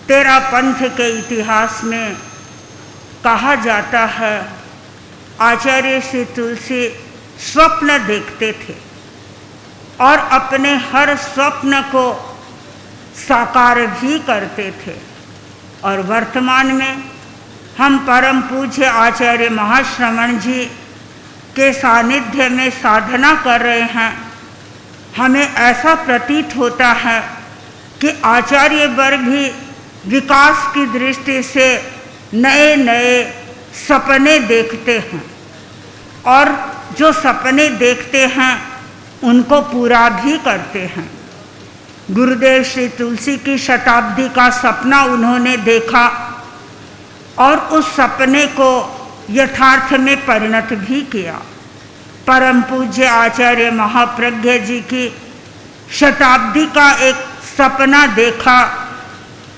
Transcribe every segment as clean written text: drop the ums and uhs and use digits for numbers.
तेरा पंथ के इतिहास में कहा जाता है आचार्य श्री तुलसी स्वप्न देखते थे और अपने हर स्वप्न को साकार भी करते थे। और वर्तमान में हम परम पूज्य आचार्य महाश्रवण जी के सानिध्य में साधना कर रहे हैं। हमें ऐसा प्रतीत होता है कि आचार्य वर्ग भी विकास की दृष्टि से नए नए सपने देखते हैं और जो सपने देखते हैं उनको पूरा भी करते हैं। गुरुदेव श्री तुलसी की शताब्दी का सपना उन्होंने देखा और उस सपने को यथार्थ में परिणत भी किया। परम पूज्य आचार्य महाप्रज्ञ जी की शताब्दी का एक सपना देखा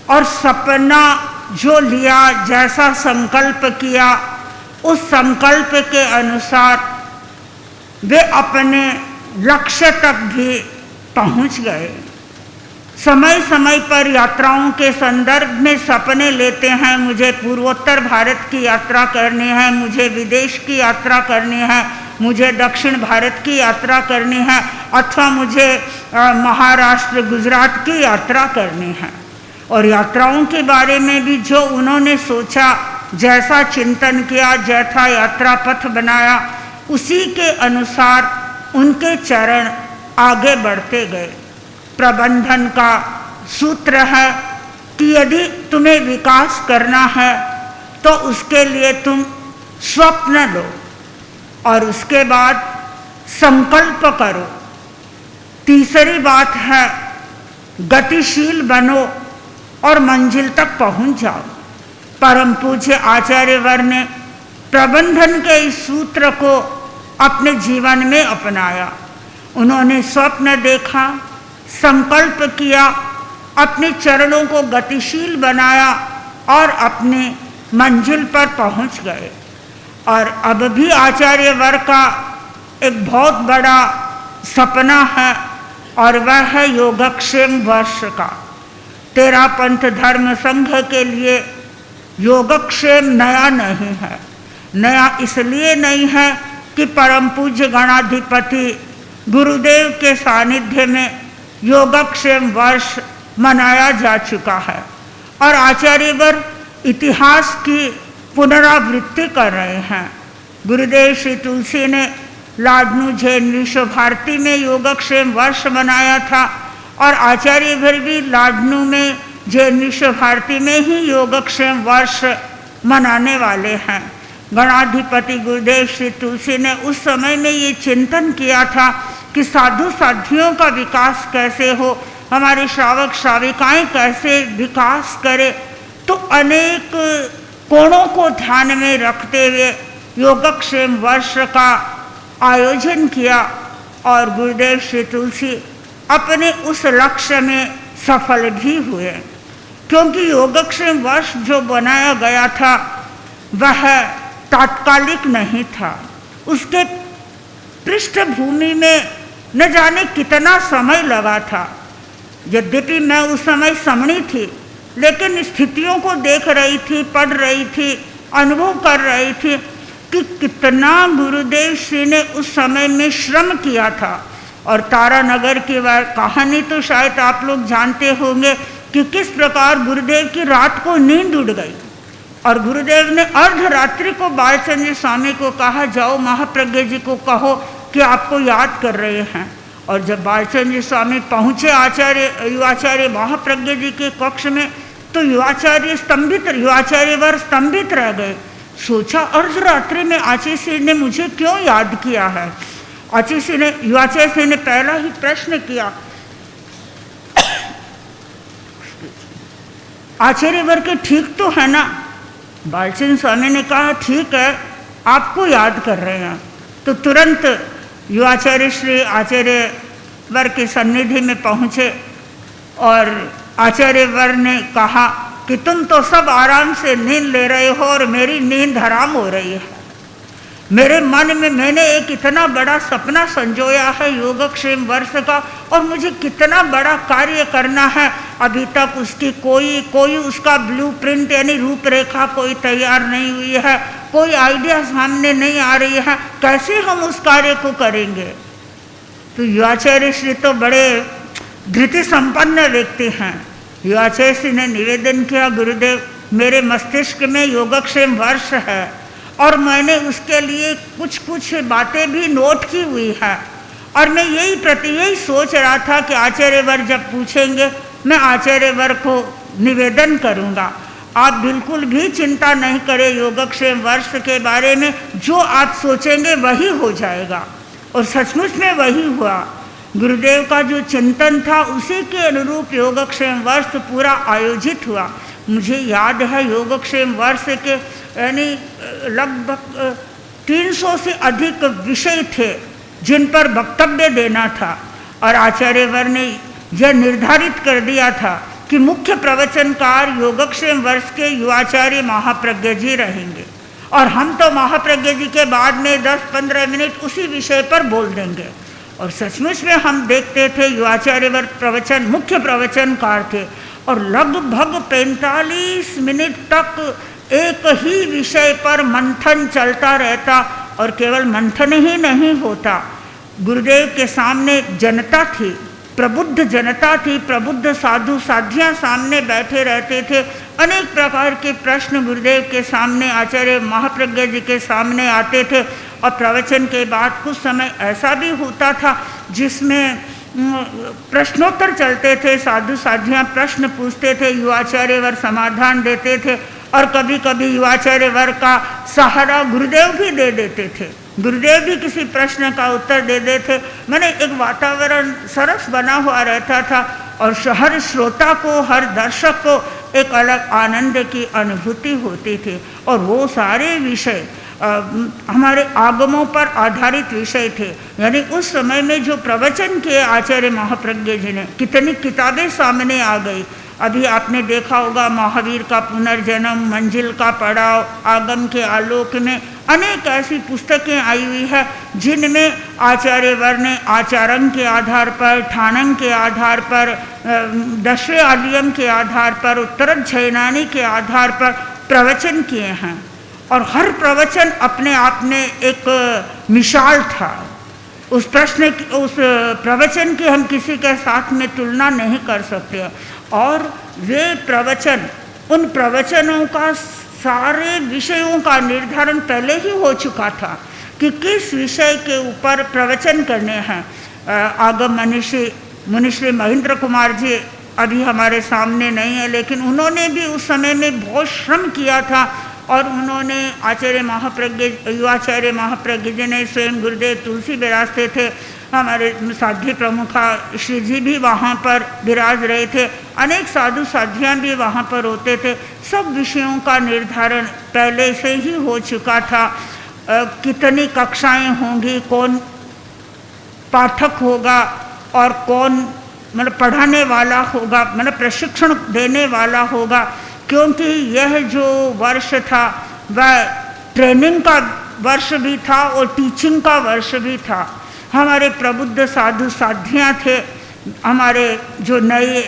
और सपना जो लिया, जैसा संकल्प किया, उस संकल्प के अनुसार वे अपने लक्ष्य तक भी पहुंच गए। समय समय पर यात्राओं के संदर्भ में सपने लेते हैं, मुझे पूर्वोत्तर भारत की यात्रा करनी है, मुझे विदेश की यात्रा करनी है, मुझे दक्षिण भारत की यात्रा करनी है, अथवा मुझे महाराष्ट्र गुजरात की यात्रा करनी है। और यात्राओं के बारे में भी जो उन्होंने सोचा, जैसा चिंतन किया, जैसा यात्रा पथ बनाया, उसी के अनुसार उनके चरण आगे बढ़ते गए। प्रबंधन का सूत्र है कि यदि तुम्हें विकास करना है तो उसके लिए तुम स्वप्न लो और उसके बाद संकल्प करो। तीसरी बात है गतिशील बनो और मंजिल तक पहुंच जाओ। परम पूज्य आचार्यवर ने प्रबंधन के इस सूत्र को अपने जीवन में अपनाया। उन्होंने स्वप्न देखा, संकल्प किया, अपने चरणों को गतिशील बनाया और अपने मंजिल पर पहुंच गए। और अब भी आचार्यवर का एक बहुत बड़ा सपना है और वह है योगक्षेम वर्ष का। तेरा पंथ धर्म संघ के लिए योगक्षेम नया नहीं है। नया इसलिए नहीं है कि परम पूज्य गणाधिपति गुरुदेव के सानिध्य में योगक्षेम वर्ष मनाया जा चुका है और आचार्यवर इतिहास की पुनरावृत्ति कर रहे हैं। गुरुदेव श्री तुलसी ने लाडनू जैन विश्व भारती में योगक्षेम वर्ष मनाया था और आचार्यवर भी लाडनू में जैन विश्व भारती में ही योगक्षेम वर्ष मनाने वाले हैं। गणाधिपति गुरुदेव श्री तुलसी ने उस समय में ये चिंतन किया था कि साधु साधियों का विकास कैसे हो, हमारे श्रावक श्राविकाएं कैसे विकास करें, तो अनेक कोणों को ध्यान में रखते हुए योगक्षेम वर्ष का आयोजन किया और गुरुदेव श्री तुलसी अपने उस लक्ष्य में सफल भी हुए। क्योंकि योगक्षेम वर्ष जो बनाया गया था वह तात्कालिक नहीं था, उसके पृष्ठभूमि में न जाने कितना समय लगा था। यद्यपि मैं उस समय समणी थी, लेकिन स्थितियों को देख रही थी, पढ़ रही थी, अनुभव कर रही थी कि कितना गुरुदेव श्री ने उस समय में श्रम किया था। और तारानगर की वह कहानी तो शायद आप लोग जानते होंगे कि किस प्रकार गुरुदेव की रात को नींद उड़ गई और गुरुदेव ने अर्धरात्रि को बालचंद्र स्वामी को कहा, जाओ महाप्रज्ञ जी को कहो कि आपको याद कर रहे हैं। और जब बालचंद्र स्वामी पहुँचे युवाचार्य महाप्रज्ञ जी के कक्ष में तो युवाचार्यवर स्तंभित रह गए। सोचा अर्धरात्रि में आचार्य ने मुझे क्यों याद किया है। युवाचार्य ने पहला ही प्रश्न किया, आचार्यवर के ठीक तो है ना। बालचंद्र स्वामी ने कहा ठीक है, आपको याद कर रहे हैं। तो तुरंत युवाचार्य श्री आचार्यवर के सन्निधि में पहुँचे और आचार्यवर ने कहा कि तुम तो सब आराम से नींद ले रहे हो और मेरी नींद हराम हो रही है। मेरे मन में मैंने एक इतना बड़ा सपना संजोया है योगक्षेम वर्ष का, और मुझे कितना बड़ा कार्य करना है। अभी तक उसकी कोई उसका ब्लूप्रिंट यानी रूपरेखा कोई तैयार नहीं हुई है, कोई आइडिया सामने नहीं आ रही है, कैसे हम उस कार्य को करेंगे। तो युवाचार्य श्री तो बड़े धृति संपन्न व्यक्ति हैं। युवाचार्य श्री ने निवेदन किया, गुरुदेव मेरे मस्तिष्क में योगक्षेम वर्ष है और मैंने उसके लिए कुछ बातें भी नोट की हुई है, और मैं यही सोच रहा था कि आचार्यवर जब पूछेंगे मैं आचार्यवर को निवेदन करूँगा। आप बिल्कुल भी चिंता नहीं करें योगक्षेम वर्ष के बारे में, जो आप सोचेंगे वही हो जाएगा। और सचमुच में वही हुआ। गुरुदेव का जो चिंतन था उसी के अनुरूप योगक्षेम वर्ष पूरा आयोजित हुआ। मुझे याद है योगक्षेम वर्ष के यानी लगभग 300 से अधिक विषय थे जिन पर वक्तव्य देना था, और आचार्यवर ने यह निर्धारित कर दिया था कि मुख्य प्रवचनकार योगक्षेम वर्ष के युवाचार्य महाप्रज्ञ जी रहेंगे, और हम तो महाप्रज्ञ जी के बाद में 10-15 मिनट उसी विषय पर बोल देंगे। और सचमुच में हम देखते थे युवाचार्यवर प्रवचन मुख्य प्रवचनकार थे, और लगभग 45 मिनट तक एक ही विषय पर मंथन चलता रहता, और केवल मंथन ही नहीं होता, गुरुदेव के सामने जनता थी, प्रबुद्ध जनता थी, प्रबुद्ध साधु साधियाँ सामने बैठे रहते थे। अनेक प्रकार के प्रश्न गुरुदेव के सामने आचार्य महाप्रज्ञ जी के सामने आते थे, और प्रवचन के बाद कुछ समय ऐसा भी होता था जिसमें प्रश्नोत्तर चलते थे, साधु साधियाँ प्रश्न पूछते थे, युवाचार्यवर समाधान देते थे, और कभी कभी युवाचार्यवर का सहारा गुरुदेव भी दे देते थे, गुरुदेव भी किसी प्रश्न का उत्तर दे देते। मैंने एक वातावरण सरस बना हुआ रहता था, और हर श्रोता को हर दर्शक को एक अलग आनंद की अनुभूति होती थी। और वो सारे विषय हमारे आगमों पर आधारित विषय थे। यानी उस समय में जो प्रवचन किए आचार्य महाप्रज्ञ जी ने, कितनी किताबें सामने आ गई। अभी आपने देखा होगा महावीर का पुनर्जन्म, मंजिल का पड़ाव, आगम के आलोक में अनेक ऐसी पुस्तकें आई हुई है जिनमें आचार्यवर ने आचारंग के आधार पर, ठाणंग के आधार पर, दशरे आलियम के आधार पर, उत्तरच्छयनानी के आधार पर प्रवचन किए हैं। और हर प्रवचन अपने आप में एक मिसाल था। उस प्रवचन की हम किसी के साथ में तुलना नहीं कर सकते। और वे प्रवचन, उन प्रवचनों का सारे विषयों का निर्धारण पहले ही हो चुका था कि किस विषय के ऊपर प्रवचन करने हैं। आगम मुनिश्री महेंद्र कुमार जी अभी हमारे सामने नहीं है, लेकिन उन्होंने भी उस समय में बहुत श्रम किया था, और उन्होंने युवाचार्य महाप्रज्ञ जी ने स्वयं गुरुदेव तुलसी विराजते थे, हमारे साध्वी प्रमुखा श्री जी भी वहाँ पर विराज रहे थे, अनेक साधु साधियाँ भी वहाँ पर होते थे। सब विषयों का निर्धारण पहले से ही हो चुका था। कितनी कक्षाएं होंगी, कौन पाठक होगा और कौन मतलब पढ़ाने वाला होगा, मतलब प्रशिक्षण देने वाला होगा, क्योंकि यह जो वर्ष था वह ट्रेनिंग का वर्ष भी था और टीचिंग का वर्ष भी था। हमारे प्रबुद्ध साधु साधियाँ थे, हमारे जो नए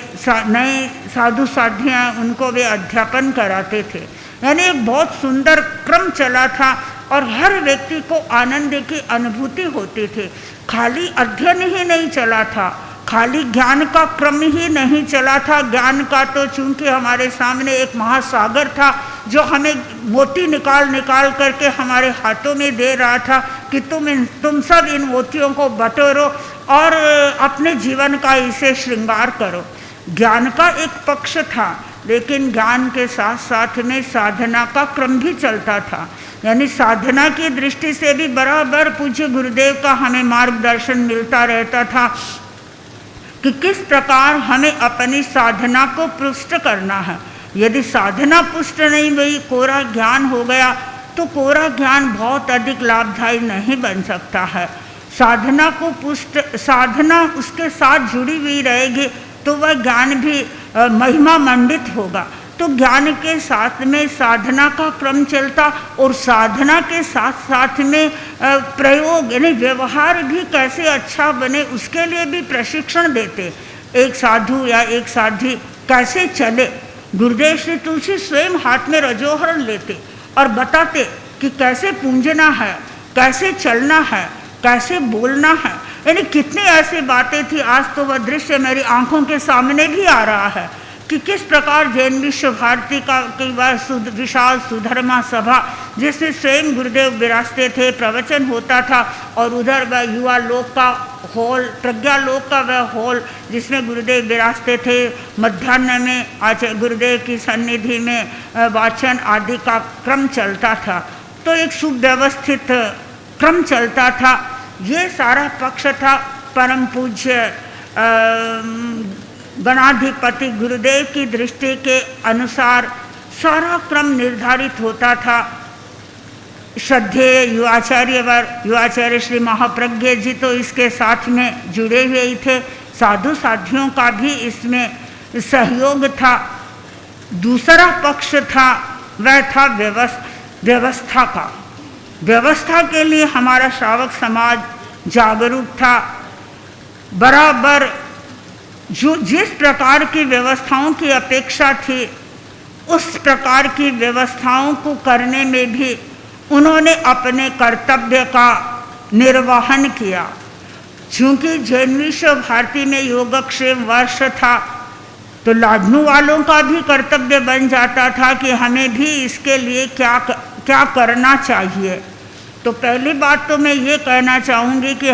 साधु साधियाँ उनको वे अध्यापन कराते थे। यानी एक बहुत सुंदर क्रम चला था और हर व्यक्ति को आनंद की अनुभूति होती थी। खाली अध्ययन ही नहीं चला था, खाली ज्ञान का क्रम ही नहीं चला था। ज्ञान का तो चूंकि हमारे सामने एक महासागर था जो हमें मोती निकाल करके हमारे हाथों में दे रहा था कि तुम सब इन मोतियों को बटोरो और अपने जीवन का इसे श्रृंगार करो। ज्ञान का एक पक्ष था, लेकिन ज्ञान के साथ साथ में साधना का क्रम भी चलता था। यानी साधना की दृष्टि से भी बराबर पूज्य गुरुदेव का हमें मार्गदर्शन मिलता रहता था कि किस प्रकार हमें अपनी साधना को पुष्ट करना है। यदि साधना पुष्ट नहीं हुई, कोरा ज्ञान हो गया, तो कोरा ज्ञान बहुत अधिक लाभदायी नहीं बन सकता है। साधना को पुष्ट, साधना उसके साथ जुड़ी हुई रहेगी तो वह ज्ञान भी महिमा मंडित होगा। तो ज्ञान के साथ में साधना का क्रम चलता और साधना के साथ साथ में प्रयोग यानी व्यवहार भी कैसे अच्छा बने उसके लिए भी प्रशिक्षण देते। एक साधु या एक साध्वी कैसे चले, गुरुदेव श्री तुलसी स्वयं हाथ में रजोहरण लेते और बताते कि कैसे पूंजना है, कैसे चलना है, कैसे बोलना है। यानी कितनी ऐसी बातें थी, आज तो वह दृश्य मेरी आंखों के सामने भी आ रहा है कि किस प्रकार जैन विश्व भारती का कई बार विशाल सुधर्मा सभा जिसमें स्वयं गुरुदेव विराजते थे, प्रवचन होता था, और उधर वह युवा लोक का हॉल, प्रज्ञा लोक का वह हॉल जिसमें गुरुदेव विराजते थे। मध्याह्न में गुरुदेव की सन्निधि में वाचन आदि का क्रम चलता था, तो एक सुव्यवस्थित क्रम चलता था। ये सारा पक्ष था। परम पूज्य गणाधिपति गुरुदेव की दृष्टि के अनुसार सारा क्रम निर्धारित होता था। श्रद्धेय युवाचार्य श्री महाप्रज्ञ जी तो इसके साथ में जुड़े हुए ही थे, साधु साधियों का भी इसमें सहयोग था। दूसरा पक्ष था वह था व्यवस्था का। व्यवस्था के लिए हमारा श्रावक समाज जागरूक था। बराबर जो जिस प्रकार की व्यवस्थाओं की अपेक्षा थी उस प्रकार की व्यवस्थाओं को करने में भी उन्होंने अपने कर्तव्य का निर्वहन किया। चूँकि जैन विश्व भारती में योगक्षेम वर्ष था तो लाडनू वालों का भी कर्तव्य बन जाता था कि हमें भी इसके लिए क्या करना चाहिए। तो पहली बात तो मैं ये कहना चाहूँगी कि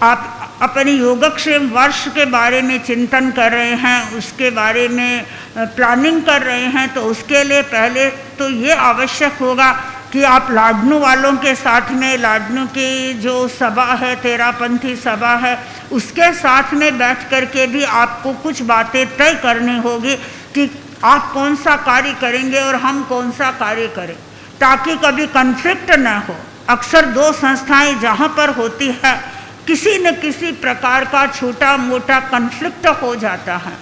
आप अपने योगक्षेम वर्ष के बारे में चिंतन कर रहे हैं, उसके बारे में प्लानिंग कर रहे हैं, तो उसके लिए पहले तो ये आवश्यक होगा कि आप लाडनू वालों के साथ में, लाडनू की जो सभा है, तेरापंथी सभा है, उसके साथ में बैठ कर के भी आपको कुछ बातें तय करनी होगी कि आप कौन सा कार्य करेंगे और हम कौन सा कार्य करें, ताकि कभी कन्फ्लिक्ट न हो। अक्सर दो संस्थाएं जहाँ पर होती है किसी न किसी प्रकार का छोटा मोटा कन्फ्लिक्ट हो जाता है।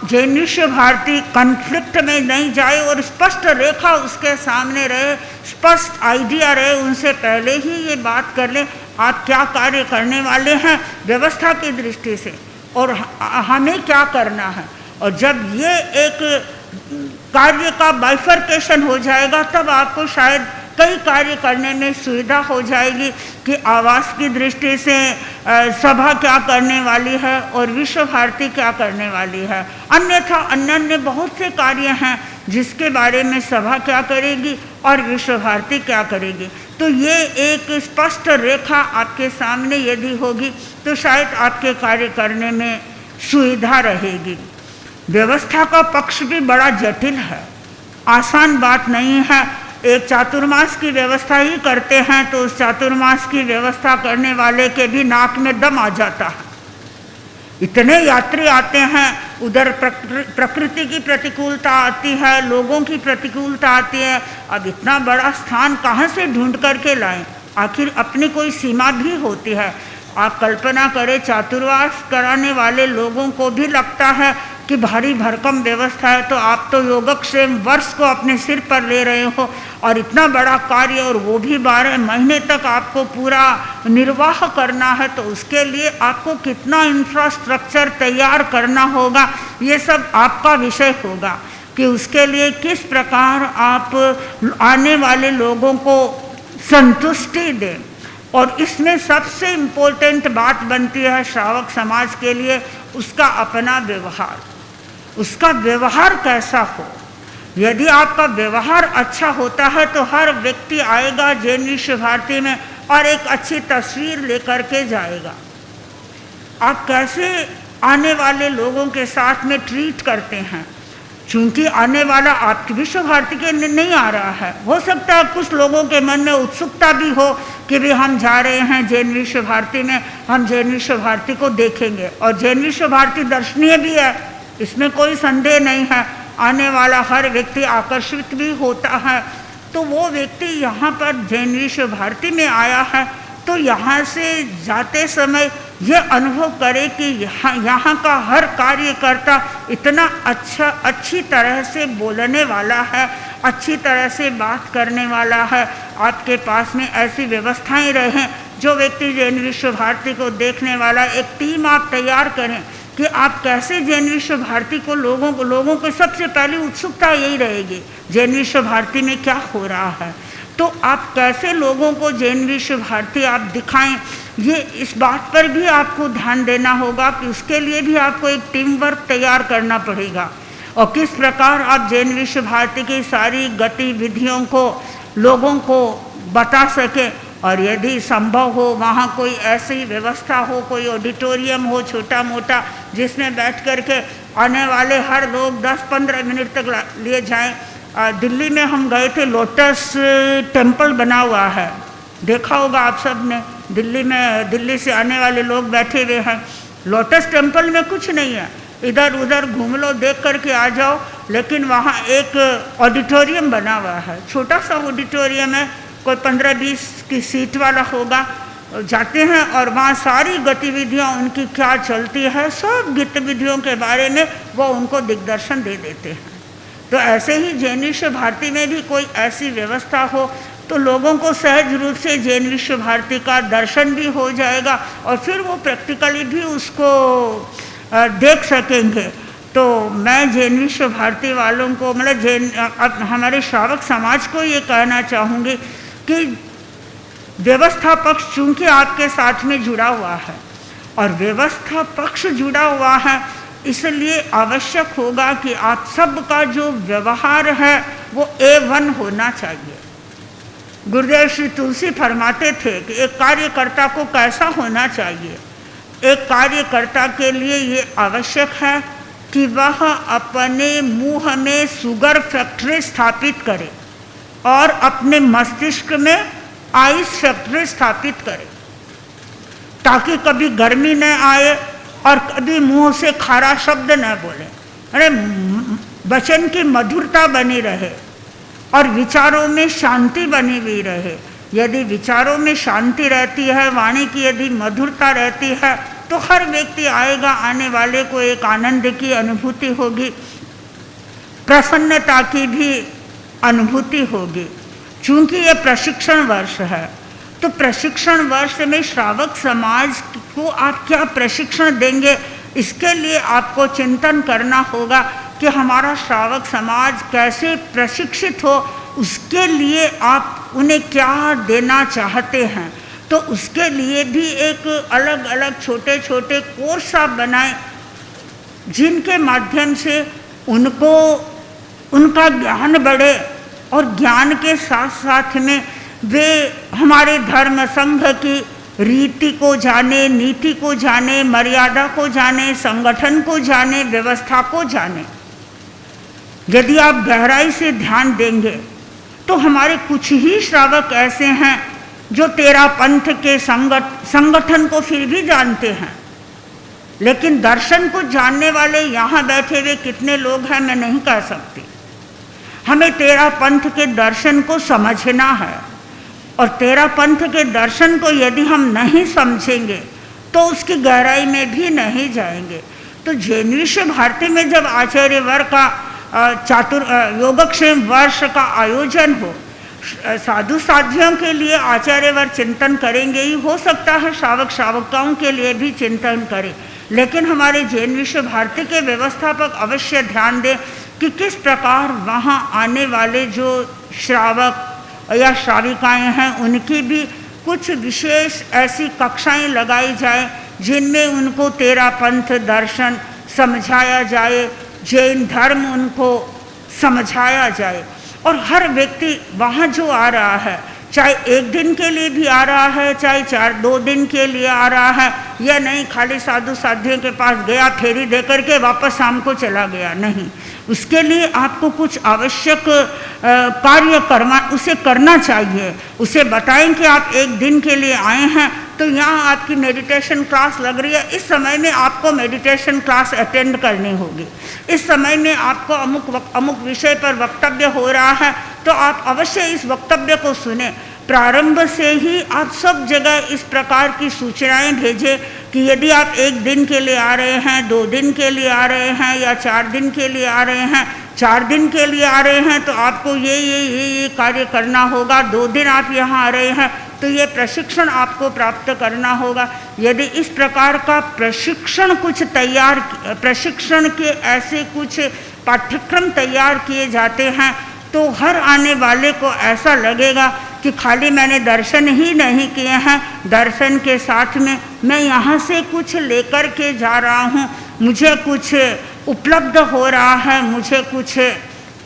जैन विश्व भारती कन्फ्लिक्ट में नहीं जाए और स्पष्ट रेखा उसके सामने रहे, स्पष्ट आइडिया रहे, उनसे पहले ही ये बात कर लें आप क्या कार्य करने वाले हैं व्यवस्था की दृष्टि से और हमें क्या करना है। और जब ये एक कार्य का बाइफर्केशन हो जाएगा तब आपको शायद कई कार्य करने में सुविधा हो जाएगी कि आवास की दृष्टि से सभा क्या करने वाली है और विश्व भारती क्या करने वाली है। अन्यथा अन्य बहुत से कार्य हैं जिसके बारे में सभा क्या करेगी और विश्व भारती क्या करेगी। तो ये एक स्पष्ट रेखा आपके सामने यदि होगी तो शायद आपके कार्य करने में सुविधा रहेगी। व्यवस्था का पक्ष भी बड़ा जटिल है, आसान बात नहीं है। एक चातुर्मास की व्यवस्था ही करते हैं तो उस चातुर्मास की व्यवस्था करने वाले के भी नाक में दम आ जाता है। इतने यात्री आते हैं, उधर प्रकृति की प्रतिकूलता आती है, लोगों की प्रतिकूलता आती है। अब इतना बड़ा स्थान कहाँ से ढूंढ करके लाएं, आखिर अपनी कोई सीमा भी होती है। आप कल्पना करें चातुर्मास कराने वाले लोगों को भी लगता है कि भारी भरकम व्यवस्था है, तो आप तो योगक्षेम वर्ष को अपने सिर पर ले रहे हो और इतना बड़ा कार्य और वो भी 12 महीने तक आपको पूरा निर्वाह करना है, तो उसके लिए आपको कितना इंफ्रास्ट्रक्चर तैयार करना होगा, ये सब आपका विषय होगा कि उसके लिए किस प्रकार आप आने वाले लोगों को संतुष्टि दें। और इसमें सबसे इम्पोर्टेंट बात बनती है श्रावक समाज के लिए उसका अपना व्यवहार, उसका व्यवहार कैसा हो। यदि आपका व्यवहार अच्छा होता है तो हर व्यक्ति आएगा जैन विश्व भारती में और एक अच्छी तस्वीर लेकर के जाएगा। आप कैसे आने वाले लोगों के साथ में ट्रीट करते हैं, चूंकि आने वाला आपकी विश्व भारती के नहीं आ रहा है, हो सकता है कुछ लोगों के मन में उत्सुकता भी हो कि भी हम जा रहे हैं जैन विश्व भारती में, हम जैन विश्व भारती को देखेंगे। और जैन विश्व भारती दर्शनीय भी है, इसमें कोई संदेह नहीं है। आने वाला हर व्यक्ति आकर्षित भी होता है। तो वो व्यक्ति यहाँ पर जैन विश्व भारती में आया है तो यहाँ से जाते समय ये अनुभव करे कि यहाँ का हर कार्यकर्ता इतना अच्छी तरह से बोलने वाला है, अच्छी तरह से बात करने वाला है। आपके पास में ऐसी व्यवस्थाएं रहें, जो व्यक्ति जैन विश्व भारती को देखने वाला, एक टीम आप तैयार करें कि आप कैसे जैन विश्व भारती को लोगों को सबसे पहली उत्सुकता यही रहेगी, जैन विश्व भारती में क्या हो रहा है। तो आप कैसे लोगों को जैन विश्व भारती आप दिखाएं, ये इस बात पर भी आपको ध्यान देना होगा कि उसके लिए भी आपको एक टीम वर्क तैयार करना पड़ेगा। और किस प्रकार आप जैन विश्व भारती की सारी गतिविधियों को लोगों को बता सकें, और यदि संभव हो वहाँ कोई ऐसी व्यवस्था हो, कोई ऑडिटोरियम हो छोटा मोटा, जिसमें बैठ कर के आने वाले हर लोग 10-15 मिनट तक लिए जाएं। दिल्ली में हम गए थे, लोटस टेम्पल बना हुआ है, देखा होगा आप सब ने। दिल्ली से आने वाले लोग बैठे हुए हैं। लोटस टेम्पल में कुछ नहीं है, इधर उधर घूम लो, देख करके आ जाओ। लेकिन वहाँ एक ऑडिटोरियम बना हुआ है, छोटा सा ऑडिटोरियम है, कोई 15-20 की सीट वाला होगा। जाते हैं और वहाँ सारी गतिविधियाँ उनकी क्या चलती है, सब गतिविधियों के बारे में वो उनको दिग्दर्शन दे देते हैं। तो ऐसे ही जैन विश्व भारती में भी कोई ऐसी व्यवस्था हो तो लोगों को सहज रूप से जैन विश्व भारती का दर्शन भी हो जाएगा और फिर वो प्रैक्टिकली भी उसको देख सकेंगे। तो मैं जैन विश्व भारती वालों को, मतलब हमारे श्रावक समाज को ये कहना चाहूँगी कि व्यवस्था पक्ष चूँकि आपके साथ में जुड़ा हुआ है और व्यवस्था पक्ष जुड़ा हुआ है, इसलिए आवश्यक होगा कि आप सबका जो व्यवहार है वो A1 होना चाहिए। गुरुदेव श्री तुलसी फरमाते थे कि एक कार्यकर्ता को कैसा होना चाहिए। एक कार्यकर्ता के लिए ये आवश्यक है कि वह अपने मुंह में शुगर फैक्ट्री स्थापित करे और अपने मस्तिष्क में आइस फैक्ट्री स्थापित करे, ताकि कभी गर्मी न आए और कभी मुंह से खारा शब्द न बोले। अरे वचन की मधुरता बनी रहे और विचारों में शांति बनी हुई रहे। यदि विचारों में शांति रहती है, वाणी की यदि मधुरता रहती है, तो हर व्यक्ति आएगा, आने वाले को एक आनंद की अनुभूति होगी, प्रसन्नता की भी अनुभूति होगी। चूँकि ये प्रशिक्षण वर्ष है, तो प्रशिक्षण वर्ष में श्रावक समाज को आप क्या प्रशिक्षण देंगे, इसके लिए आपको चिंतन करना होगा कि हमारा श्रावक समाज कैसे प्रशिक्षित हो, उसके लिए आप उन्हें क्या देना चाहते हैं। तो उसके लिए भी एक अलग अलग छोटे छोटे कोर्स आप बनाएं, जिनके माध्यम से उनको उनका ज्ञान बढ़े और ज्ञान के साथ साथ में वे हमारे धर्म संघ की रीति को जाने, नीति को जाने, मर्यादा को जाने, संगठन को जाने, व्यवस्था को जाने। यदि आप गहराई से ध्यान देंगे तो हमारे कुछ ही श्रावक ऐसे हैं जो तेरा पंथ के संगठन को फिर भी जानते हैं, लेकिन दर्शन को जानने वाले यहाँ बैठे हुए कितने लोग हैं मैं नहीं कह सकती। हमें तेरा पंथ के दर्शन को समझना है और तेरा पंथ के दर्शन को यदि हम नहीं समझेंगे तो उसकी गहराई में भी नहीं जाएंगे। तो जैन विश्व भारती में जब आचार्य वर्ग का योगक्षेम वर्ष का आयोजन हो, साधु साध्वियों के लिए आचार्य वर्ग चिंतन करेंगे ही, हो सकता है श्रावक श्रावकाओं के लिए भी चिंतन करें, लेकिन हमारे जैन विश्व भारती के व्यवस्थापक अवश्य ध्यान दें कि किस प्रकार वहाँ आने वाले जो श्रावक या श्राविकाएँ हैं उनकी भी कुछ विशेष ऐसी कक्षाएं लगाई जाए जिनमें उनको तेरा पंथ दर्शन समझाया जाए, जैन धर्म उनको समझाया जाए। और हर व्यक्ति वहाँ जो आ रहा है, चाहे एक दिन के लिए भी आ रहा है, चाहे 2 दिन के लिए आ रहा है, या नहीं खाली साधु साध्वियों के पास गया, फेरी दे करके वापस शाम को चला गया, नहीं, उसके लिए आपको कुछ आवश्यक कार्य उसे करना चाहिए। उसे बताएं कि आप एक दिन के लिए आए हैं तो यहाँ आपकी मेडिटेशन क्लास लग रही है, इस समय में आपको मेडिटेशन क्लास अटेंड करनी होगी, इस समय में आपको अमुक विषय पर वक्तव्य हो रहा है तो आप अवश्य इस वक्तव्य को सुने। प्रारंभ से ही आप सब जगह इस प्रकार की सूचनाएं भेजें कि यदि आप 1 दिन के लिए आ रहे हैं, 2 दिन के लिए आ रहे हैं या 4 दिन के लिए आ रहे हैं। 4 दिन के लिए आ रहे हैं तो आपको ये कार्य करना होगा। 2 दिन आप यहाँ आ रहे हैं तो ये प्रशिक्षण आपको प्राप्त करना होगा। यदि इस प्रकार का प्रशिक्षण प्रशिक्षण के ऐसे कुछ पाठ्यक्रम तैयार किए जाते हैं तो हर आने वाले को ऐसा लगेगा कि खाली मैंने दर्शन ही नहीं किए हैं, दर्शन के साथ में मैं यहाँ से कुछ लेकर के जा रहा हूँ, मुझे कुछ उपलब्ध हो रहा है, मुझे कुछ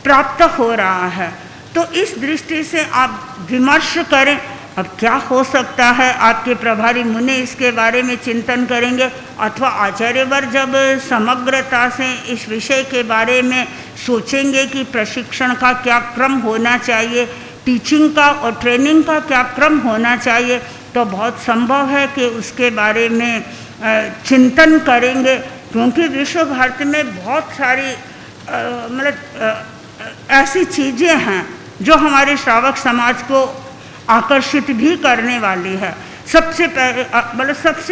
प्राप्त हो रहा है। तो इस दृष्टि से आप विमर्श करें। अब क्या हो सकता है, आपके प्रभारी मुनि इसके बारे में चिंतन करेंगे अथवा आचार्यवर जब समग्रता से इस विषय के बारे में सोचेंगे कि प्रशिक्षण का क्या क्रम होना चाहिए, टीचिंग का और ट्रेनिंग का क्या क्रम होना चाहिए, तो बहुत संभव है कि उसके बारे में चिंतन करेंगे। क्योंकि विश्व भारती में बहुत सारी ऐसी चीज़ें हैं जो हमारे श्रावक समाज को आकर्षित भी करने वाली है। सबसे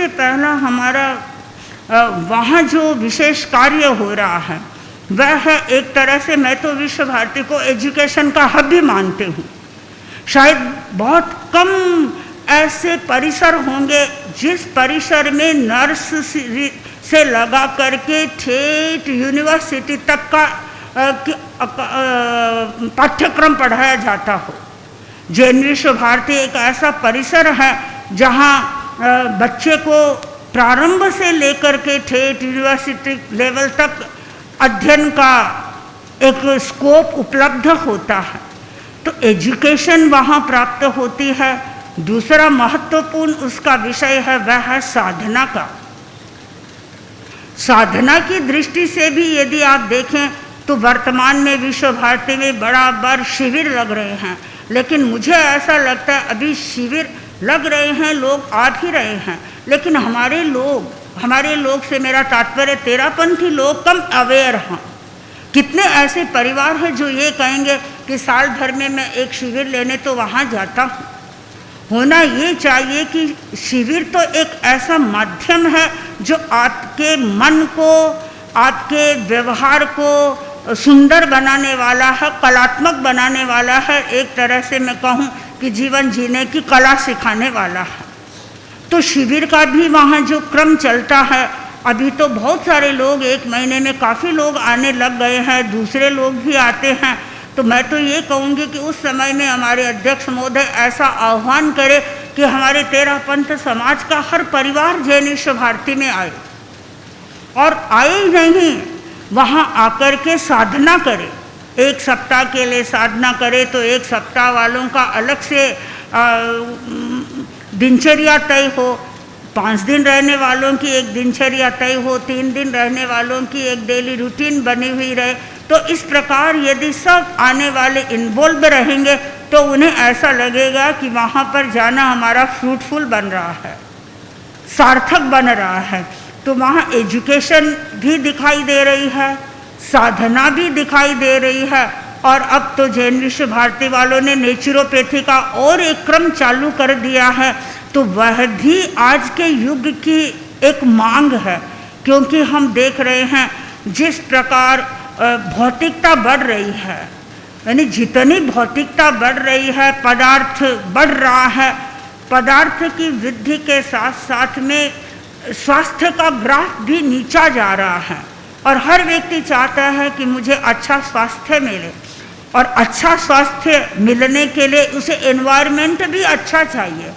पहला हमारा वहाँ जो विशेष कार्य हो रहा है वह है, एक तरह से मैं तो विश्व भारती को एजुकेशन का हब भी मानती हूँ। शायद बहुत कम ऐसे परिसर होंगे जिस परिसर में नर्स से लगा करके ठेठ यूनिवर्सिटी तक का पाठ्यक्रम पढ़ाया जाता हो। जैन विश्व भारती एक ऐसा परिसर है जहाँ बच्चे को प्रारंभ से लेकर के ठेठ यूनिवर्सिटी लेवल तक अध्ययन का एक स्कोप उपलब्ध होता है। तो एजुकेशन वहाँ प्राप्त होती है। दूसरा महत्वपूर्ण उसका विषय है वह है साधना का। साधना की दृष्टि से भी यदि आप देखें तो वर्तमान में विश्व भारती में बराबर शिविर लग रहे हैं, लेकिन मुझे ऐसा लगता है अभी शिविर लग रहे हैं, लोग आ भी रहे हैं, लेकिन हमारे लोग से मेरा तात्पर्य तेरापंथी लोग कम अवेयर हैं। कितने ऐसे परिवार हैं जो ये कहेंगे कि साल भर में मैं एक शिविर लेने तो वहाँ जाता हूँ। होना ये चाहिए कि शिविर तो एक ऐसा माध्यम है जो आपके मन को, आपके व्यवहार को सुंदर बनाने वाला है, कलात्मक बनाने वाला है। एक तरह से मैं कहूँ कि जीवन जीने की कला सिखाने वाला है। तो शिविर का भी वहाँ जो क्रम चलता है, अभी तो बहुत सारे लोग, 1 महीने में काफ़ी लोग आने लग गए हैं, दूसरे लोग भी आते हैं। तो मैं तो ये कहूँगी कि उस समय में हमारे अध्यक्ष महोदय ऐसा आह्वान करें कि हमारे तेरापंथ समाज का हर परिवार जैन विश्व भारती में आए, और आए ही नहीं, वहाँ आकर के साधना करे। 1 सप्ताह के लिए साधना करे तो 1 सप्ताह वालों का अलग से दिनचर्या तय हो, 5 दिन रहने वालों की एक दिनचर्या तय हो, 3 दिन रहने वालों की एक डेली रूटीन बनी हुई रहे। तो इस प्रकार यदि सब आने वाले इन्वॉल्व रहेंगे तो उन्हें ऐसा लगेगा कि वहाँ पर जाना हमारा फ्रूटफुल बन रहा है, सार्थक बन रहा है। तो वहाँ एजुकेशन भी दिखाई दे रही है, साधना भी दिखाई दे रही है, और अब तो जैन विश्व भारती वालों ने नेचुरोपैथी का और एक क्रम चालू कर दिया है। तो वह भी आज के युग की एक मांग है, क्योंकि हम देख रहे हैं जिस प्रकार भौतिकता बढ़ रही है, यानी जितनी भौतिकता बढ़ रही है, पदार्थ बढ़ रहा है, पदार्थ की वृद्धि के साथ साथ में स्वास्थ्य का ग्राफ भी नीचा जा रहा है। और हर व्यक्ति चाहता है कि मुझे अच्छा स्वास्थ्य मिले, और अच्छा स्वास्थ्य मिलने के लिए उसे एनवायरनमेंट भी अच्छा चाहिए।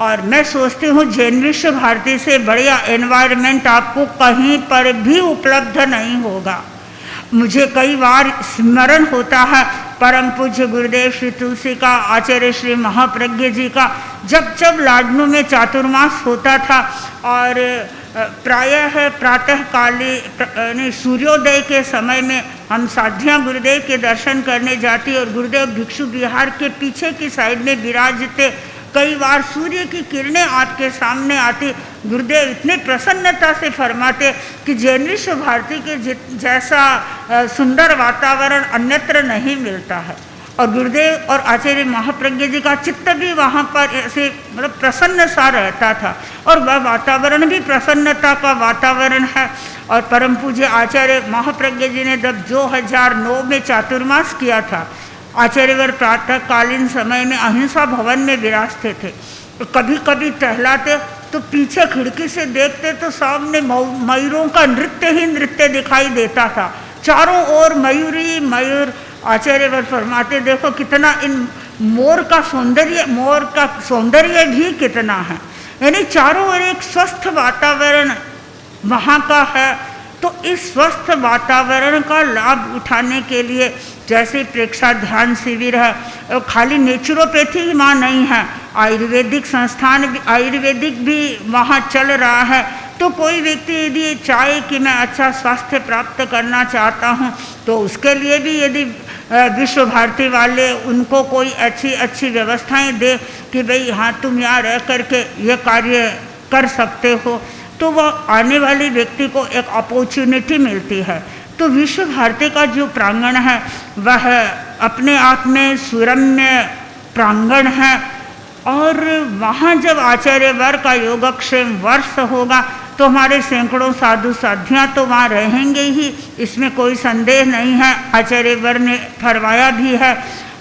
और मैं सोचती हूँ जैन विश्व भारती से बढ़िया एनवायरनमेंट आपको कहीं पर भी उपलब्ध नहीं होगा। मुझे कई बार स्मरण होता है परम पूज्य गुरुदेव श्री तुलसी का, आचार्य श्री महाप्रज्ञ जी का, जब लाडनू में चातुर्मास होता था और प्रायः प्रातःकाली सूर्योदय के समय में हम साध्या गुरुदेव के दर्शन करने जाती, और गुरुदेव भिक्षु विहार के पीछे की साइड में विराजते। कई बार सूर्य की किरणें आपके सामने आती, गुरुदेव इतने प्रसन्नता से फरमाते कि जैन विश्व भारती के जैसा सुंदर वातावरण अन्यत्र नहीं मिलता है। और गुरुदेव और आचार्य महाप्रज्ञ जी का चित्त भी वहाँ पर ऐसे मतलब प्रसन्न सा रहता था, और वह वातावरण भी प्रसन्नता का वातावरण है। और परम पूज्य आचार्य महाप्रज्ञ जी ने जब 2009 में चातुर्मास किया था, आचार्यवर प्रातःकालीन समय में अहिंसा भवन में विराजते थे। तो कभी कभी टहलाते तो पीछे खिड़की से देखते तो सामने मयूरों का नृत्य ही नृत्य दिखाई देता था, चारों ओर मयूरी मयूर। आचार्यवर फरमाते देखो कितना इन मोर का सौंदर्य भी कितना है, यानी चारों ओर एक स्वस्थ वातावरण वहाँ का है। तो इस स्वस्थ वातावरण का लाभ उठाने के लिए जैसे प्रेक्षा ध्यान शिविर है, खाली नेचुरोपैथी ही वहाँ नहीं है, आयुर्वेदिक संस्थान भी, आयुर्वेदिक भी वहाँ चल रहा है। तो कोई व्यक्ति यदि चाहे कि मैं अच्छा स्वास्थ्य प्राप्त करना चाहता हूँ, तो उसके लिए भी यदि विश्व भारती वाले उनको कोई अच्छी अच्छी व्यवस्थाएं दे कि भाई हाँ तुम यहाँ रह करके ये कार्य कर सकते हो, तो वह आने वाले व्यक्ति को एक अपॉर्चुनिटी मिलती है। तो विश्व भारती का जो प्रांगण है वह अपने आप में सुरम्य प्रांगण है, और वहाँ जब आचार्यवर का योगक्षेम वर्ष होगा तो हमारे सैकड़ों साधु साध्वियाँ तो वहाँ रहेंगे ही, इसमें कोई संदेह नहीं है, आचार्यवर ने फरमाया भी है।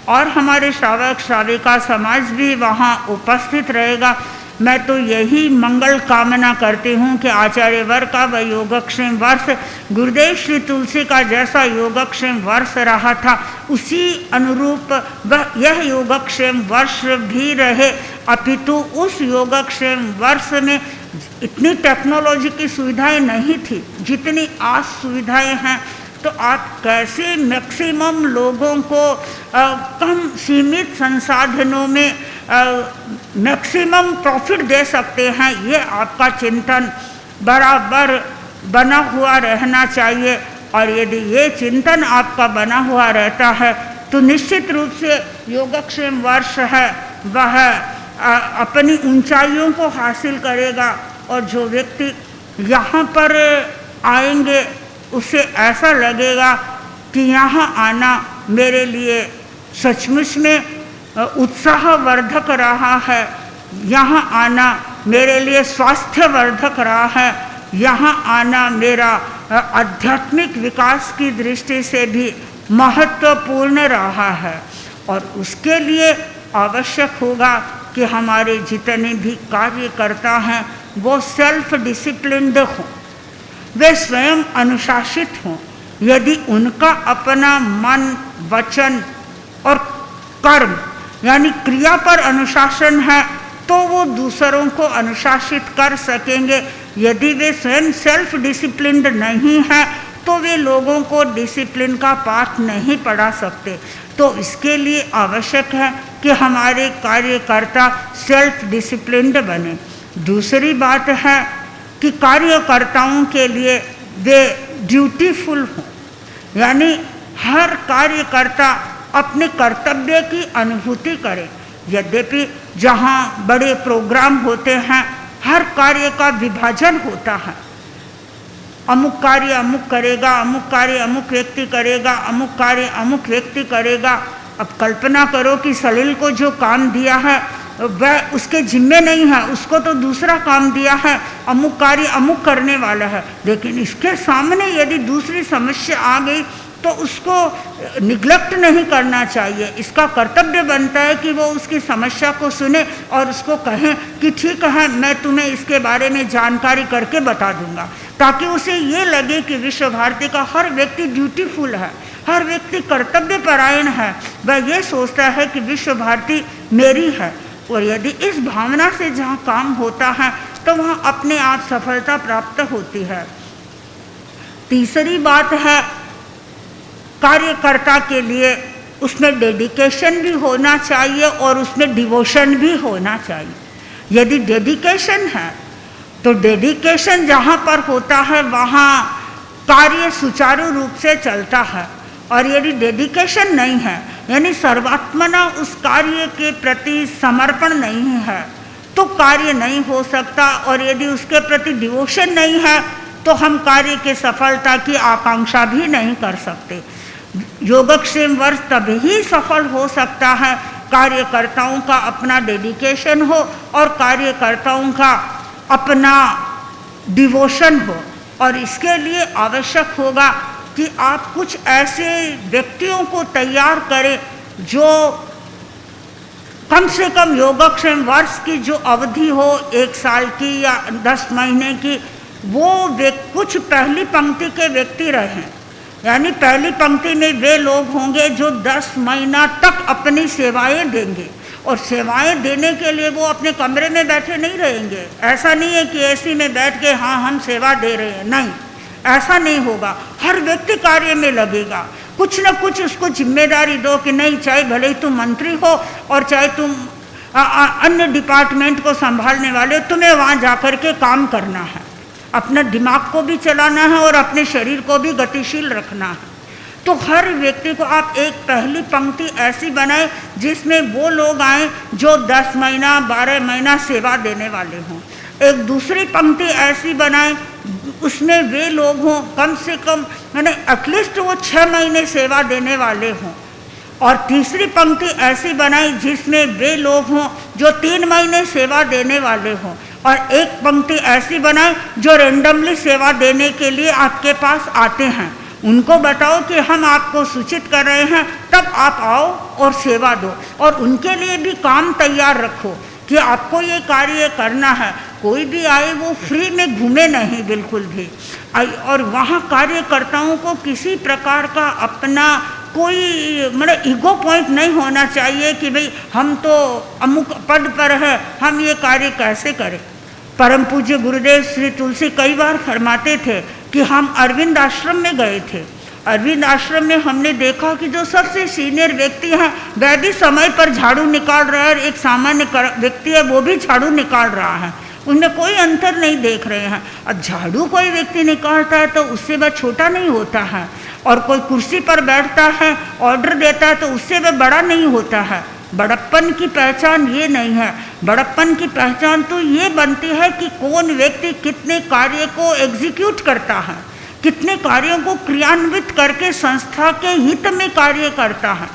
और हमारे श्रावक श्राविका समाज भी वहाँ उपस्थित रहेगा। मैं तो यही मंगल कामना करती हूँ कि आचार्यवर का वह योगक्षेम वर्ष गुरुदेव श्री तुलसी का जैसा योगक्षेम वर्ष रहा था, उसी अनुरूप वह यह योगक्षेम वर्ष भी रहे। अपितु उस योगक्षेम वर्ष में इतनी टेक्नोलॉजी की सुविधाएं नहीं थी जितनी आज सुविधाएं हैं। तो आप कैसे मैक्सिमम लोगों को कम सीमित संसाधनों में मैक्सिमम प्रॉफिट दे सकते हैं, ये आपका चिंतन बराबर बना हुआ रहना चाहिए। और यदि ये चिंतन आपका बना हुआ रहता है तो निश्चित रूप से योगक्षेम वर्ष है वह अपनी ऊंचाइयों को हासिल करेगा। और जो व्यक्ति यहाँ पर आएंगे उसे ऐसा लगेगा कि यहाँ आना मेरे लिए सचमुच में उत्साहवर्धक रहा है, यहाँ आना मेरे लिए स्वास्थ्यवर्धक रहा है, यहाँ आना मेरा आध्यात्मिक विकास की दृष्टि से भी महत्वपूर्ण रहा है। और उसके लिए आवश्यक होगा कि हमारे जितने भी कार्यकर्ता हैं वो सेल्फ डिसिप्लिन्ड हों, वे स्वयं अनुशासित हों। यदि उनका अपना मन वचन और कर्म यानी क्रिया पर अनुशासन है तो वो दूसरों को अनुशासित कर सकेंगे। यदि वे स्वयं सेल्फ डिसिप्लिन्ड नहीं हैं तो वे लोगों को डिसिप्लिन का पाठ नहीं पढ़ा सकते। तो इसके लिए आवश्यक है कि हमारे कार्यकर्ता सेल्फ डिसिप्लिन्ड बने। दूसरी बात है कि कार्यकर्ताओं के लिए वे ड्यूटीफुल हों, यानी हर कार्यकर्ता अपने कर्तव्य की अनुभूति करे। यद्यपि जहाँ बड़े प्रोग्राम होते हैं हर कार्य का विभाजन होता है, अमुक कार्य अमुक करेगा, अमुक कार्य अमुक व्यक्ति करेगा, अमुक कार्य अमुक व्यक्ति करेगा। अब कल्पना करो कि सलील को जो काम दिया है वह उसके जिम्मे नहीं है, उसको तो दूसरा काम दिया है, अमुक कार्य अमुक करने वाला है। लेकिन इसके सामने यदि दूसरी समस्या आ गई तो उसको निग्लेक्ट नहीं करना चाहिए। इसका कर्तव्य बनता है कि वो उसकी समस्या को सुने और उसको कहें कि ठीक है मैं तुम्हें इसके बारे में जानकारी करके बता दूंगा, ताकि उसे ये लगे कि विश्व भारती का हर व्यक्ति ड्यूटीफुल है, हर व्यक्ति कर्तव्य परायण है। वह ये सोचता है कि विश्व भारती मेरी है। और यदि इस भावना से जहाँ काम होता है तो वहाँ अपने आप सफलता प्राप्त होती है। तीसरी बात है कार्यकर्ता के लिए उसमें डेडिकेशन भी होना चाहिए और उसमें डिवोशन भी होना चाहिए। यदि डेडिकेशन है तो डेडिकेशन जहाँ पर होता है वहाँ कार्य सुचारू रूप से चलता है, और यदि डेडिकेशन नहीं है यानी सर्वात्मना उस कार्य के प्रति समर्पण नहीं है तो कार्य नहीं हो सकता। और यदि उसके प्रति डिवोशन नहीं है तो हम कार्य की सफलता की आकांक्षा भी नहीं कर सकते। योगक्षेम वर्ष तभी सफल हो सकता है कार्यकर्ताओं का अपना डेडिकेशन हो और कार्यकर्ताओं का अपना डिवोशन हो। और इसके लिए आवश्यक होगा कि आप कुछ ऐसे व्यक्तियों को तैयार करें जो कम से कम योगक्षेम वर्ष की जो अवधि हो 1 साल की या 10 महीने की, वो कुछ पहली पंक्ति के व्यक्ति रहें। यानी पहली पंक्ति में वे लोग होंगे जो 10 महीना तक अपनी सेवाएं देंगे। और सेवाएं देने के लिए वो अपने कमरे में बैठे नहीं रहेंगे। ऐसा नहीं है कि एसी में बैठ के हाँ हम सेवा दे रहे हैं, नहीं, ऐसा नहीं होगा। हर व्यक्ति कार्य में लगेगा, कुछ न कुछ उसको जिम्मेदारी दो कि नहीं, चाहे भले ही तुम मंत्री हो और चाहे तुम अन्य डिपार्टमेंट को संभालने वाले, तुम्हें वहाँ जाकर के काम करना है, अपना दिमाग को भी चलाना है और अपने शरीर को भी गतिशील रखना है। तो हर व्यक्ति को आप एक पहली पंक्ति ऐसी बनाएं जिसमें वो लोग आएँ जो 10 महीना 12 महीना सेवा देने वाले हों। एक दूसरी पंक्ति ऐसी बनाएं उसमें वे लोग हों कम से कम मैंने एटलीस्ट वो 6 महीने सेवा देने वाले हों। और तीसरी पंक्ति ऐसी बनाई जिसमें वे लोग हों जो 3 महीने सेवा देने वाले हों। और एक पंक्ति ऐसी बनाए जो रेंडमली सेवा देने के लिए आपके पास आते हैं, उनको बताओ कि हम आपको सूचित कर रहे हैं, तब आप आओ और सेवा दो। और उनके लिए भी काम तैयार रखो कि आपको ये कार्य करना है। कोई भी आए वो फ्री में घूमे नहीं बिल्कुल भी। और वहाँ कार्यकर्ताओं को किसी प्रकार का अपना कोई मतलब ईगो पॉइंट नहीं होना चाहिए कि भाई हम तो अमुक पद पर है, हम ये कार्य कैसे करें। परम पूज्य गुरुदेव श्री तुलसी कई बार फरमाते थे कि हम अरविंद आश्रम में गए थे। अरविंद आश्रम में हमने देखा कि जो सबसे सीनियर व्यक्ति हैं वह भी समय पर झाड़ू निकाल रहा है और एक सामान्य व्यक्ति है वो भी झाड़ू निकाल रहा है, उनमें कोई अंतर नहीं देख रहे हैं। और झाड़ू कोई व्यक्ति निकालता है तो उससे वह छोटा नहीं होता है, और कोई कुर्सी पर बैठता है ऑर्डर देता है तो उससे वह बड़ा नहीं होता है। बड़प्पन की पहचान ये नहीं है। बड़प्पन की पहचान तो ये बनती है कि कौन व्यक्ति कितने कार्य को एग्जीक्यूट करता है, कितने कार्यों को क्रियान्वित करके संस्था के हित में कार्य करता है।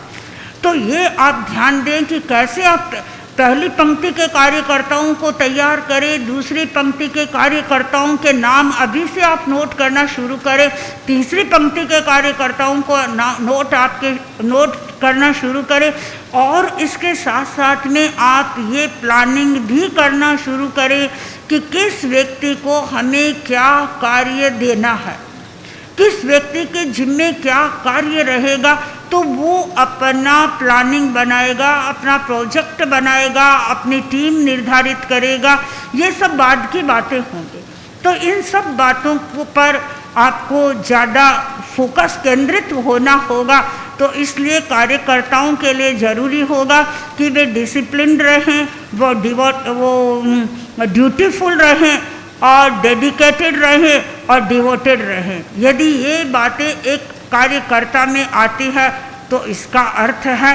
तो ये आप ध्यान दें कि कैसे आप पहली पंक्ति के कार्यकर्ताओं को तैयार करें, दूसरी पंक्ति के कार्यकर्ताओं के नाम अभी से आप नोट करना शुरू करें, तीसरी पंक्ति के कार्यकर्ताओं को नोट करना शुरू करें। और इसके साथ साथ में आप ये प्लानिंग भी करना शुरू करें कि किस व्यक्ति को हमें क्या कार्य देना है, किस व्यक्ति के जिम्मे क्या कार्य रहेगा। तो वो अपना प्लानिंग बनाएगा, अपना प्रोजेक्ट बनाएगा, अपनी टीम निर्धारित करेगा। ये सब बाद की बातें होंगी। तो इन सब बातों पर आपको ज़्यादा फोकस केंद्रित होना होगा। तो इसलिए कार्यकर्ताओं के लिए ज़रूरी होगा कि वे डिसिप्लिन्ड रहें, वो ड्यूटीफुल रहें और डेडिकेटेड रहें और डिवोटेड रहें। यदि ये बातें एक कार्यकर्ता में आती है तो इसका अर्थ है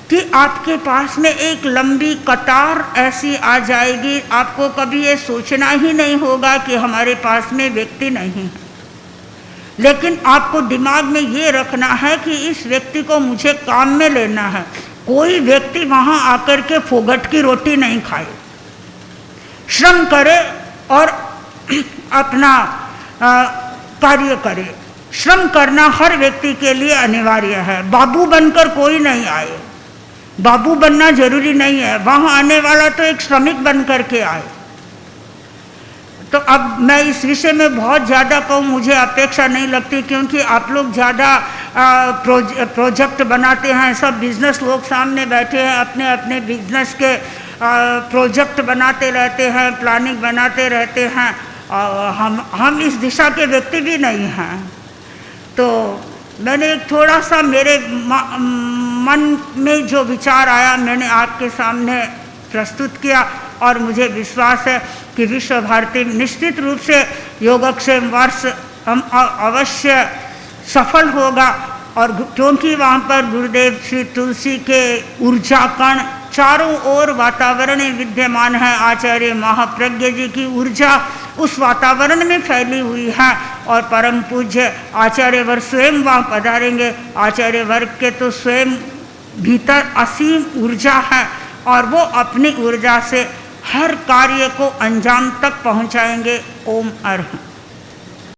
कि आपके पास में एक लंबी कतार ऐसी आ जाएगी, आपको कभी ये सोचना ही नहीं होगा कि हमारे पास में व्यक्ति नहीं है। लेकिन आपको दिमाग में ये रखना है कि इस व्यक्ति को मुझे काम में लेना है। कोई व्यक्ति वहाँ आकर के फोगट की रोटी नहीं खाए, श्रम करे और अपना कार्य करे। श्रम करना हर व्यक्ति के लिए अनिवार्य है। बाबू बनकर कोई नहीं आए, बाबू बनना जरूरी नहीं है। वहाँ आने वाला तो एक श्रमिक बन करके आए। तो अब मैं इस विषय में बहुत ज़्यादा कहूँ मुझे अपेक्षा नहीं लगती, क्योंकि आप लोग ज़्यादा प्रोजेक्ट बनाते हैं। सब बिजनेस लोग सामने बैठे हैं, अपने अपने बिजनेस के प्रोजेक्ट बनाते रहते हैं, प्लानिंग बनाते रहते हैं। हम इस दिशा के व्यक्ति भी नहीं हैं। तो मैंने एक थोड़ा सा मेरे मन में जो विचार आया मैंने आपके सामने प्रस्तुत किया, और मुझे विश्वास है कि विश्व भारती निश्चित रूप से योगक्षेम वर्ष हम अवश्य सफल होगा। और क्योंकि वहाँ पर गुरुदेव श्री तुलसी के ऊर्जा कण चारों ओर वातावरण विद्यमान है। आचार्य महाप्रज्ञ जी की ऊर्जा उस वातावरण में फैली हुई है और परम पूज्य आचार्य वर्ग स्वयं वहाँ पधारेंगे। आचार्य वर्ग के तो स्वयं भीतर असीम ऊर्जा है और वो अपनी ऊर्जा से हर कार्य को अंजाम तक पहुँचाएंगे। ओम अर्हं।